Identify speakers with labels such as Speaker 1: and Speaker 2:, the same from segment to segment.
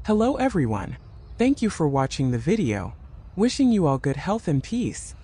Speaker 1: Hello everyone. Thank you for watching the video. Wishing you all good health and peace.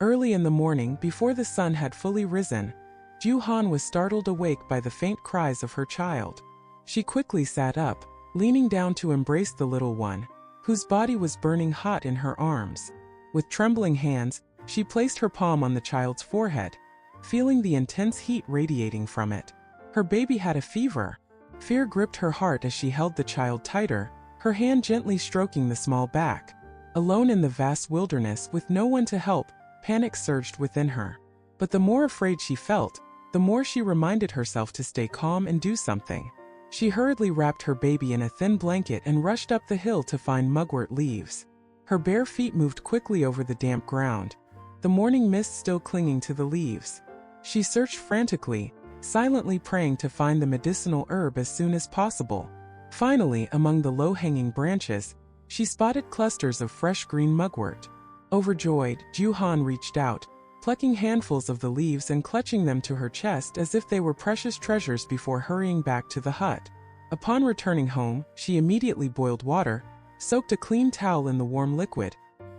Speaker 1: Early in the morning, before the sun had fully risen, Dieu Han was startled awake by the faint cries of her child. She quickly sat up, leaning down to embrace the little one, whose body was burning hot in her arms. With trembling hands, she placed her palm on the child's forehead, feeling the intense heat radiating from it. Her baby had a fever. Fear gripped her heart as she held the child tighter, her hand gently stroking the small back. Alone in the vast wilderness with no one to help, panic surged within her. But the more afraid she felt, the more she reminded herself to stay calm and do something. She hurriedly wrapped her baby in a thin blanket and rushed up the hill to find mugwort leaves. Her bare feet moved quickly over the damp ground, the morning mist still clinging to the leaves. She searched frantically, silently praying to find the medicinal herb as soon as possible. Finally, among the low-hanging branches, she spotted clusters of fresh green mugwort. Overjoyed, Dieu Han reached out, plucking handfuls of the leaves and clutching them to her chest as if they were precious treasures before hurrying back to the hut. Upon returning home, she immediately boiled water, soaked a clean towel in the warm liquid,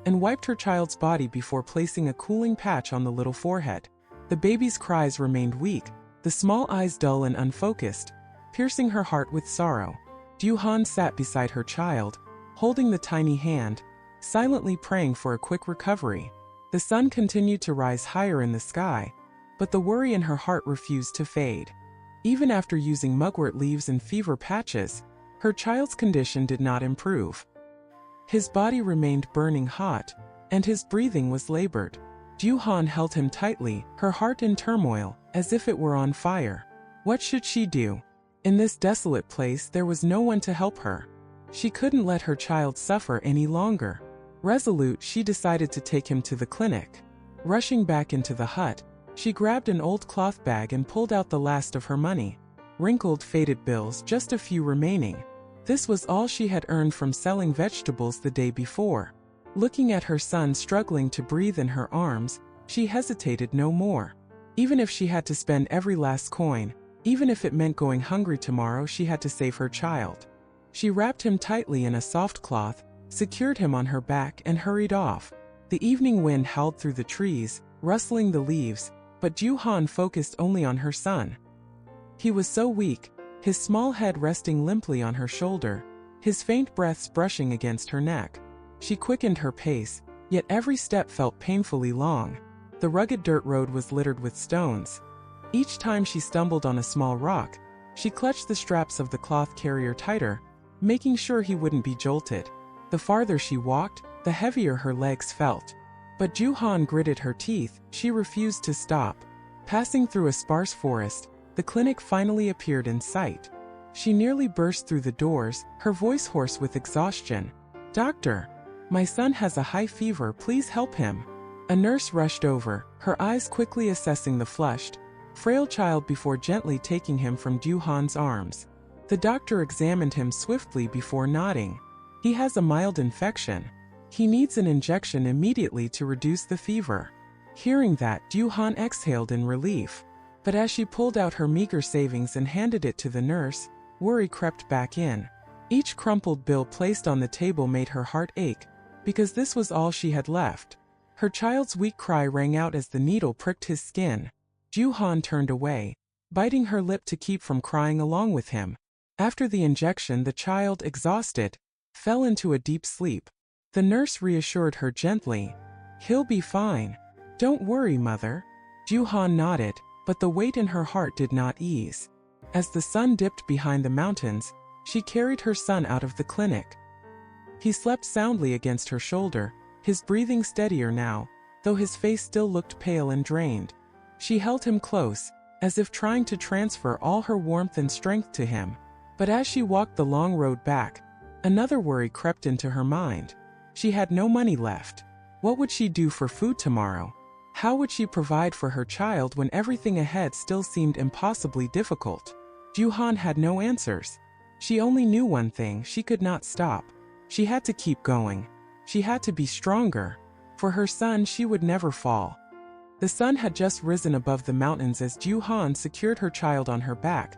Speaker 1: and wiped her child's body before placing a cooling patch on the little forehead. The baby's cries remained weak, the small eyes dull and unfocused, piercing her heart with sorrow. Dieu Han sat beside her child, holding the tiny hand, silently praying for a quick recovery. The sun continued to rise higher in the sky, but the worry in her heart refused to fade. Even after using mugwort leaves and fever patches, her child's condition did not improve. His body remained burning hot, and his breathing was labored. Dieu Han held him tightly, her heart in turmoil, as if it were on fire. What should she do? In this desolate place there was no one to help her. She couldn't let her child suffer any longer. Resolute, she decided to take him to the clinic. Rushing back into the hut, she grabbed an old cloth bag and pulled out the last of her money. Wrinkled, faded bills, just a few remaining. This was all she had earned from selling vegetables the day before. Looking at her son struggling to breathe in her arms, she hesitated no more. Even if she had to spend every last coin, even if it meant going hungry tomorrow, she had to save her child. She wrapped him tightly in a soft cloth, secured him on her back, and hurried off. The evening wind howled through the trees, rustling the leaves, but Dieu Han focused only on her son. He was so weak, his small head resting limply on her shoulder, his faint breaths brushing against her neck. She quickened her pace, yet every step felt painfully long. The rugged dirt road was littered with stones. Each time she stumbled on a small rock, she clutched the straps of the cloth carrier tighter, making sure he wouldn't be jolted. The farther she walked, the heavier her legs felt. But Dieu Han gritted her teeth, she refused to stop. Passing through a sparse forest, the clinic finally appeared in sight. She nearly burst through the doors, her voice hoarse with exhaustion. "Doctor, my son has a high fever, please help him." A nurse rushed over, her eyes quickly assessing the flushed, frail child before gently taking him from Dieu Han's arms. The doctor examined him swiftly before nodding. "He has a mild infection. He needs an injection immediately to reduce the fever." Hearing that, Dieu Han exhaled in relief. But as she pulled out her meager savings and handed it to the nurse, worry crept back in. Each crumpled bill placed on the table made her heart ache, because this was all she had left. Her child's weak cry rang out as the needle pricked his skin. Dieu Han turned away, biting her lip to keep from crying along with him. After the injection, the child, exhausted, fell into a deep sleep. The nurse reassured her gently. "He'll be fine. Don't worry, mother." Dieu Han nodded, but the weight in her heart did not ease. As the sun dipped behind the mountains, she carried her son out of the clinic. He slept soundly against her shoulder, his breathing steadier now, though his face still looked pale and drained. She held him close, as if trying to transfer all her warmth and strength to him. But as she walked the long road back, another worry crept into her mind. She had no money left. What would she do for food tomorrow? How would she provide for her child when everything ahead still seemed impossibly difficult? Dieu Han had no answers. She only knew one thing: she could not stop. She had to keep going. She had to be stronger. For her son, she would never fall. The sun had just risen above the mountains as Dieu Han secured her child on her back,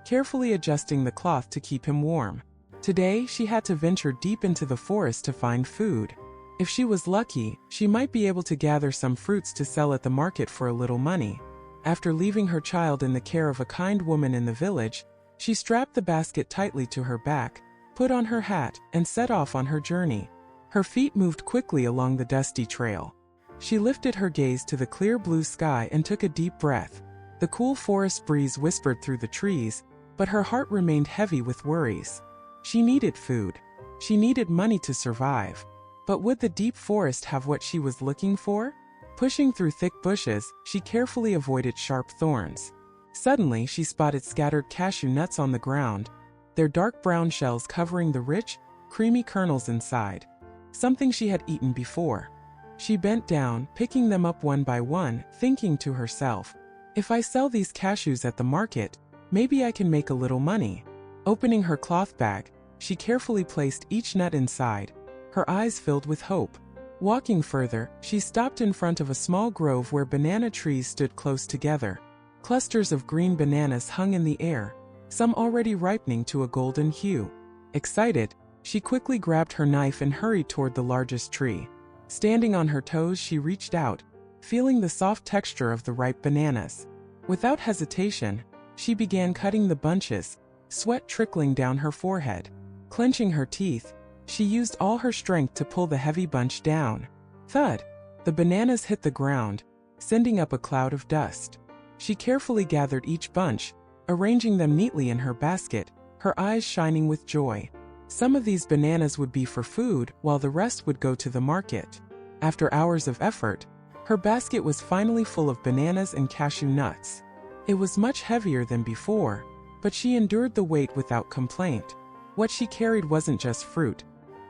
Speaker 1: carefully adjusting the cloth to keep him warm. Today, she had to venture deep into the forest to find food. If she was lucky, she might be able to gather some fruits to sell at the market for a little money. After leaving her child in the care of a kind woman in the village, she strapped the basket tightly to her back, put on her hat, and set off on her journey. Her feet moved quickly along the dusty trail. She lifted her gaze to the clear blue sky and took a deep breath. The cool forest breeze whispered through the trees, but her heart remained heavy with worries. She needed food. She needed money to survive. But would the deep forest have what she was looking for? Pushing through thick bushes, she carefully avoided sharp thorns. Suddenly, she spotted scattered cashew nuts on the ground, their dark brown shells covering the rich, creamy kernels inside. Something she had eaten before. She bent down, picking them up one by one, thinking to herself, "If I sell these cashews at the market, maybe I can make a little money." Opening her cloth bag, she carefully placed each nut inside, her eyes filled with hope. Walking further, she stopped in front of a small grove where banana trees stood close together. Clusters of green bananas hung in the air, some already ripening to a golden hue. Excited, she quickly grabbed her knife and hurried toward the largest tree. Standing on her toes, she reached out, feeling the soft texture of the ripe bananas. Without hesitation, she began cutting the bunches, sweat trickling down her forehead. Clenching her teeth, she used all her strength to pull the heavy bunch down. Thud! The bananas hit the ground, sending up a cloud of dust. She carefully gathered each bunch, arranging them neatly in her basket, her eyes shining with joy. Some of these bananas would be for food, while the rest would go to the market. After hours of effort, her basket was finally full of bananas and cashew nuts. It was much heavier than before, but she endured the weight without complaint. What she carried wasn't just fruit.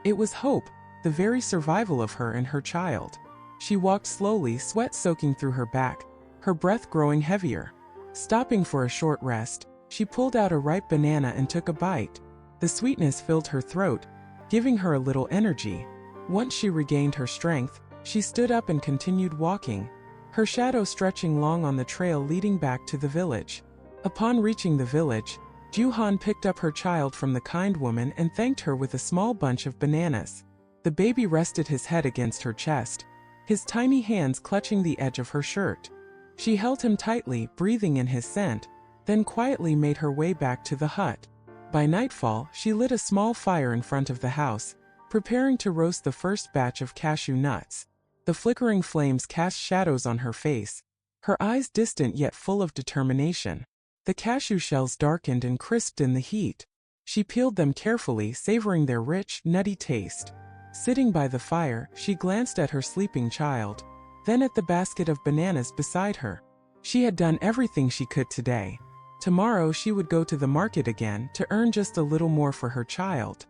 Speaker 1: It was hope, the very survival of her and her child. She walked slowly, sweat soaking through her back, her breath growing heavier. Stopping for a short rest, she pulled out a ripe banana and took a bite. The sweetness filled her throat, giving her a little energy. Once she regained her strength, she stood up and continued walking, her shadow stretching long on the trail leading back to the village. Upon reaching the village, Dieu Han picked up her child from the kind woman and thanked her with a small bunch of bananas. The baby rested his head against her chest, his tiny hands clutching the edge of her shirt. She held him tightly, breathing in his scent, then quietly made her way back to the hut. By nightfall, she lit a small fire in front of the house, preparing to roast the first batch of cashew nuts. The flickering flames cast shadows on her face, her eyes distant yet full of determination. The cashew shells darkened and crisped in the heat. She peeled them carefully, savoring their rich, nutty taste. Sitting by the fire, she glanced at her sleeping child, then at the basket of bananas beside her. She had done everything she could today. Tomorrow she would go to the market again to earn just a little more for her child.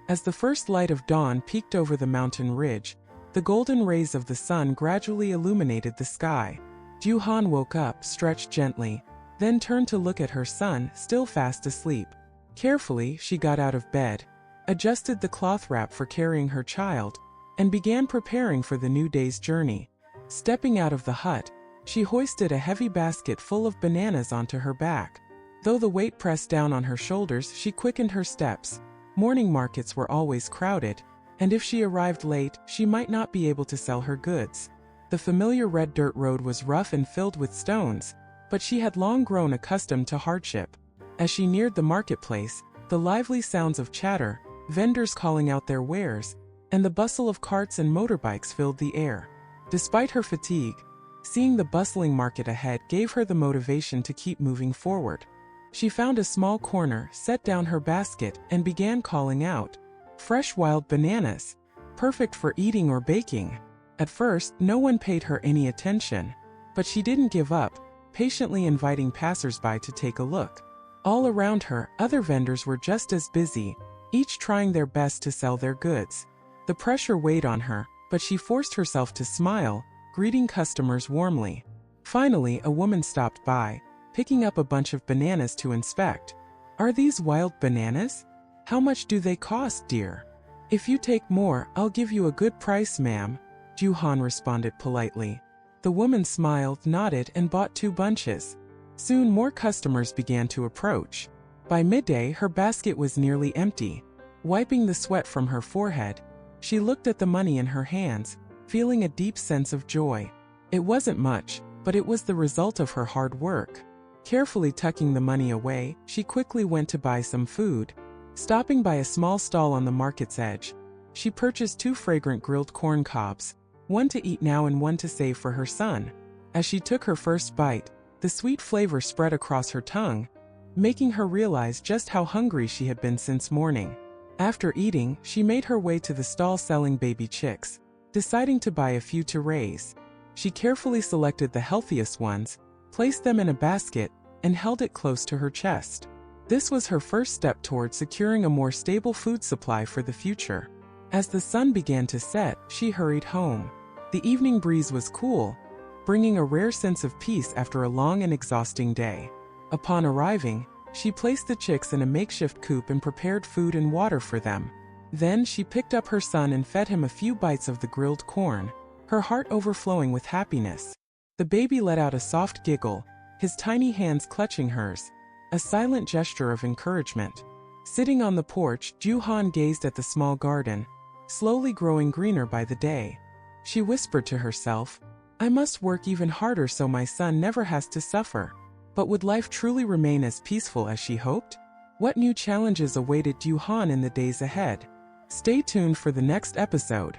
Speaker 1: As the first light of dawn peeked over the mountain ridge, the golden rays of the sun gradually illuminated the sky. Dieu Han woke up, stretched gently, then turned to look at her son, still fast asleep. Carefully, she got out of bed, adjusted the cloth wrap for carrying her child, and began preparing for the new day's journey. Stepping out of the hut, she hoisted a heavy basket full of bananas onto her back. Though the weight pressed down on her shoulders, she quickened her steps. Morning markets were always crowded, and if she arrived late, she might not be able to sell her goods. The familiar red dirt road was rough and filled with stones, but she had long grown accustomed to hardship. As she neared the marketplace, the lively sounds of chatter, vendors calling out their wares, and the bustle of carts and motorbikes filled the air. Despite her fatigue, seeing the bustling market ahead gave her the motivation to keep moving forward. She found a small corner, set down her basket, and began calling out, "Fresh wild bananas! Perfect for eating or baking!" At first, no one paid her any attention, but she didn't give up, patiently inviting passers-by to take a look. All around her, other vendors were just as busy, each trying their best to sell their goods. The pressure weighed on her, but she forced herself to smile, greeting customers warmly. Finally, a woman stopped by, picking up a bunch of bananas to inspect. "Are these wild bananas? How much do they cost, dear?" "If you take more, I'll give you a good price, ma'am," Dieu Han responded politely. The woman smiled, nodded, and bought 2 bunches. Soon more customers began to approach. By midday, her basket was nearly empty. Wiping the sweat from her forehead, she looked at the money in her hands, feeling a deep sense of joy. It wasn't much, but it was the result of her hard work. Carefully tucking the money away, she quickly went to buy some food. Stopping by a small stall on the market's edge, she purchased 2 fragrant grilled corn cobs, one to eat now and one to save for her son. As she took her first bite, the sweet flavor spread across her tongue, making her realize just how hungry she had been since morning. After eating, she made her way to the stall selling baby chicks, deciding to buy a few to raise. She carefully selected the healthiest ones, placed them in a basket, and held it close to her chest. This was her first step toward securing a more stable food supply for the future. As the sun began to set, she hurried home. The evening breeze was cool, bringing a rare sense of peace after a long and exhausting day. Upon arriving, she placed the chicks in a makeshift coop and prepared food and water for them. Then she picked up her son and fed him a few bites of the grilled corn, her heart overflowing with happiness. The baby let out a soft giggle, his tiny hands clutching hers, a silent gesture of encouragement. Sitting on the porch, Dieu Han gazed at the small garden, slowly growing greener by the day. She whispered to herself, "I must work even harder so my son never has to suffer." But would life truly remain as peaceful as she hoped? What new challenges awaited Dieu Han in the days ahead? Stay tuned for the next episode.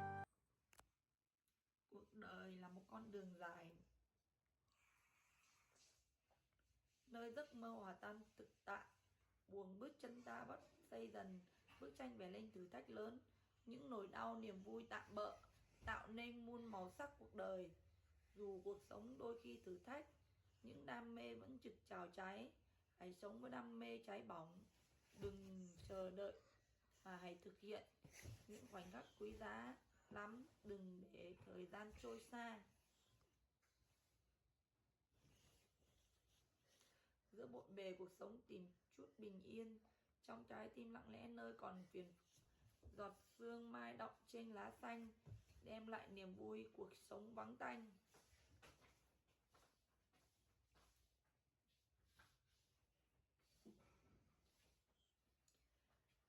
Speaker 2: Cuộc đời là một con đường dài, nơi giấc mơ hòa tan thực tại. Buồng bước chân ta bắt xây dần bức tranh vẽ lên thử thách lớn. Những nỗi đau niềm vui tạm bợ tạo nên muôn màu sắc cuộc đời. Dù cuộc sống đôi khi thử thách, những đam mê vẫn trực chào cháy. Hãy sống với đam mê cháy bỏng, đừng chờ đợi mà hãy thực hiện những khoảnh khắc quý giá lắm, đừng để thời gian trôi xa. Giữa bộn bề cuộc sống tìm chút bình yên, trong trái tim lặng lẽ nơi còn phiền. Giọt sương mai đọng trên lá xanh, đem lại niềm vui cuộc sống vắng tanh.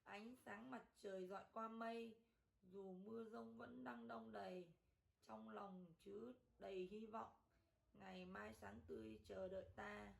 Speaker 2: Ánh sáng mặt trời dọi qua mây, dù mưa giông vẫn đang đong đầy. Trong lòng chứa đầy hy vọng, ngày mai sáng tươi chờ đợi ta.